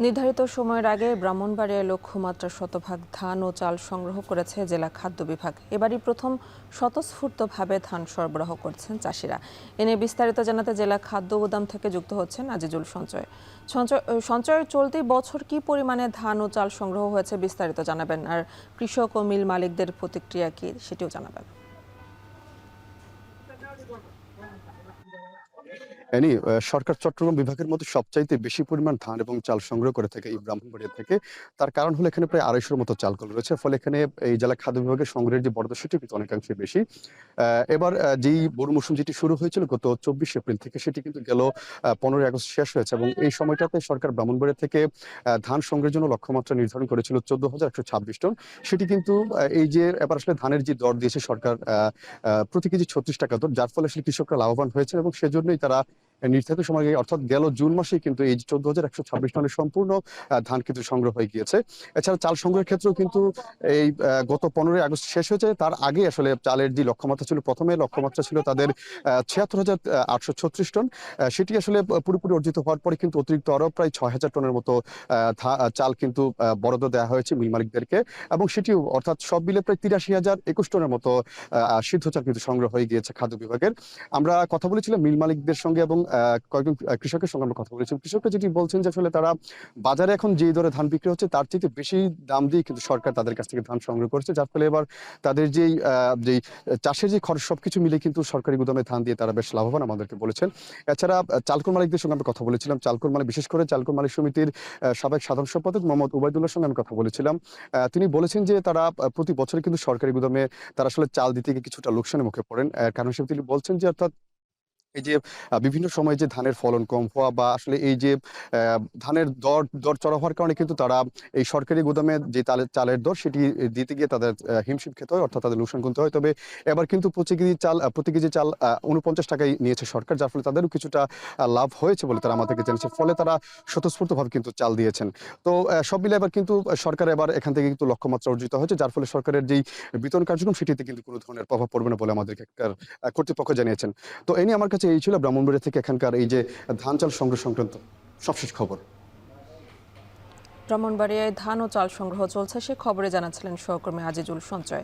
নির্ধারিত সময়ের আগে ব্রাহ্মণবাড়িয়ায় লক্ষ্যমাত্রার শতভাগ ধান ও চাল সংগ্রহ করেছে জেলা খাদ্য বিভাগ। এবারই প্রথম স্বতঃস্ফূর্তভাবে ধান সরবরাহ করছেন চাষিরা। এ নিয়ে বিস্তারিত জানাতে জেলা খাদ্য গুদাম থেকে যুক্ত হচ্ছেন আজিজুল সঞ্চয়। সঞ্চয়ের চলতি বছর কি পরিমাণে ধান ও চাল সংগ্রহ হয়েছে বিস্তারিত জানাবেন, আর কৃষক ও মিল মালিকদের প্রতিক্রিয়া কি সেটিও জানাবেন। সরকার চট্টগ্রাম বিভাগের মধ্যে সবচাইতে বেশি পরিমাণ ধান এবং চাল সংগ্রহ করে থাকে এই ব্রাহ্মণবাড়িয়া থেকে। তার কারণ হলো এখানে প্রায় ২৫০ মতো চাল কল রয়েছে। ফলে এখানে এই জেলা খাদ্য বিভাগের সংগ্রহের যে বরাদ্দ সেটি কিন্তু অনেকাংশে বেশি। এবার যেই বোরো মৌসুম যেটি শুরু হয়েছিল গত ২৪ এপ্রিল থেকে, সেটি কিন্তু গেল ১৫ই আগস্ট শেষ হয়েছে এবং এই সময়টাতে সরকার ব্রাহ্মণবাড়িয়া থেকে ধান সংগ্রহের জন্য লক্ষ্যমাত্রা নির্ধারণ করেছিল ১৪,১২৬ টন। সেটি কিন্তু এই যে এবার আসলে ধানের যে দর দিয়েছে সরকার, প্রতি কেজি ৩৬ টাকা দর, যার ফলে আসলে কৃষকরা লাভবান হয়েছে এবং সেজন্যই তারা নির্ধারিত সময় অর্থাৎ গেল জুন মাসেই কিন্তু এই ১৪,১২৬ টনের সম্পূর্ণ ধান কিন্তু সংগ্রহ হয়ে গিয়েছে। এছাড়া চাল সংগ্রহের ক্ষেত্রেও কিন্তু এই গত ১৫ই আগস্ট শেষ হয়েছে। তার আগে আসলে চালের যে লক্ষ্যমাত্রা ছিল, প্রথমে লক্ষ্যমাত্রা ছিল তাদের ৭৬,৮৩৬ টন। সেটি আসলে পুরোপুরি অর্জিত হওয়ার পরে কিন্তু অতিরিক্ত আরো প্রায় ৬,০০০ টনের মতো চাল কিন্তু বরাদ্দ দেওয়া হয়েছে মিল মালিকদেরকে এবং সেটিও অর্থাৎ সব মিলে প্রায় ৮৩,০২১ টনের মতো সিদ্ধ চাল কিন্তু সংগ্রহ হয়ে গিয়েছে খাদ্য বিভাগের। আমরা কথা বলেছিলাম মিল মালিকদের সঙ্গে এবং কয়েকজন কৃষকের সঙ্গে আমরা কথা বলেছিলাম। কৃষকরা যেটি বলছেন যে আসলে তারা বাজারে এখন যে দরে ধান বিক্রি হচ্ছে তার চেয়ে বেশি দাম দিয়ে কিন্তু সরকার তাদের কাছ থেকে ধান সংগ্রহ করছে, যার ফলে এবার তাদের যেই চাষের যে খরচ সবকিছু মিলে কিন্তু সরকারি গুদামে ধান দিয়ে তারা বেশ লাভবান আমাদেরকে বলেছেন। এছাড়া চালকল মালিকদের সঙ্গে আমরা কথা বলেছিলাম। চালকল মালিক, বিশেষ করে চালকল মালিক সমিতির সাবেক সাধারণ সম্পাদক মোহাম্মদ উবাইদুল্লাহর সঙ্গে আমি কথা বলেছিলাম। তিনি বলেছেন যে তারা প্রতি বছরে কিন্তু সরকারি গুদামে তারা আসলে চাল দিতে গিয়ে কিছুটা লোকসানের মুখে পড়েন। কারণ হিসেবে তিনি বলছেন যে অর্থাৎ এই যে বিভিন্ন সময়ে যে ধানের ফলন কম হওয়া বা আসলে এই যে ধানের দর চড়া হওয়ার কারণে কিন্তু তারা এই সরকারি গুদামে যে চালের দর সেটি দিতে গিয়ে তাদের হিমশিম খেতে হয়, অর্থাৎ তাদের লোকসান গুনতে হয়। তবে এবার কিন্তু প্রতি কেজি চাল ৪৯ টাকায় নিয়েছে সরকার, যার ফলে তাদেরও কিছুটা লাভ হয়েছে বলে তারা আমাদেরকে জানিয়েছে। ফলে তারা স্বতঃস্ফূর্তভাবে কিন্তু চাল দিয়েছেন। তো সব মিলে এবার কিন্তু সরকার এবার এখান থেকে কিন্তু লক্ষ্যমাত্রা অর্জিত হয়েছে, যার ফলে সরকারের যেই বিতরণ কার্যক্রম সেটিতে কিন্তু কোনো ধরনের প্রভাব পড়বে না বলে আমাদেরকে কর্তৃপক্ষ জানিয়েছেন। তো এই নিয়ে আমার কাছে এই ছিল ব্রাহ্মণবাড়িয়া থেকে এখানকার এই যে ধান চাল সংগ্রহ সংক্রান্ত সবশেষ খবর। ব্রাহ্মণবাড়িয়ায় ধান ও চাল সংগ্রহ চলছে সে খবরে জানাচ্ছিলেন সহকর্মী আজিজুল সঞ্চয়।